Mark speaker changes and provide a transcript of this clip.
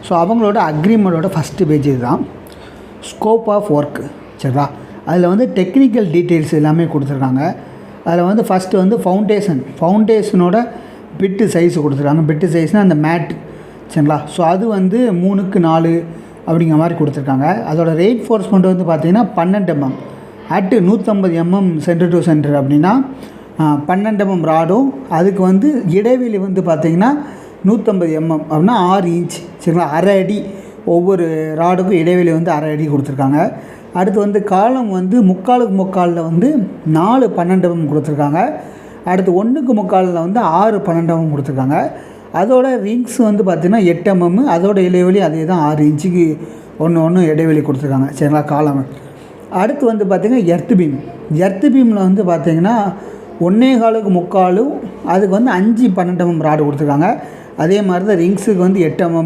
Speaker 1: So அவங்களோட அக்ரிமெண்ட்டோட first page இதுதான். Scope of work சரிங்களா. அதில் வந்து டெக்னிக்கல் டீட்டெயில்ஸ் எல்லாமே கொடுத்துருக்காங்க. அதில் வந்து ஃபஸ்ட்டு வந்து ஃபவுண்டேஷனோட பிட்டு சைஸ் கொடுத்துருக்காங்க. பிட்டு சைஸ்னால் அந்த மேட் சரிங்களா. ஸோ அது வந்து 3x4 அப்படிங்கிற மாதிரி கொடுத்துருக்காங்க. அதோட ரெயின்ஃபோர்ஸ்மெண்ட் வந்து பார்த்திங்கன்னா 12 mm at 150 mm centre to centre அப்படின்னா 12 mm ராடும், அதுக்கு வந்து இடைவெளி வந்து பார்த்திங்கன்னா 150 mm அப்படின்னா 6 inch சரிங்களா. அரை அடி ஒவ்வொரு ராடுக்கும் இடைவெளி வந்து அரை அடி கொடுத்துருக்காங்க. அடுத்து வந்து காலம் வந்து 3/4 வந்து 4 12 mm கொடுத்துருக்காங்க. அடுத்து 1/4 வந்து 6 12 mm கொடுத்துருக்காங்க. அதோட ரிங்ஸ் வந்து பார்த்திங்கன்னா 8 mm, அதோட இடைவெளி அதே தான் 6 inch ஒன்று இடைவெளி கொடுத்துருக்காங்க சரிங்களா காலம். அடுத்து வந்து பார்த்திங்கன்னா எர்த்து பீமில் வந்து பார்த்திங்கன்னா 1/4 அதுக்கு வந்து 5 12 mm ராடு கொடுத்துருக்காங்க. அதே மாதிரி தான் ரிங்ஸுக்கு வந்து 8 mm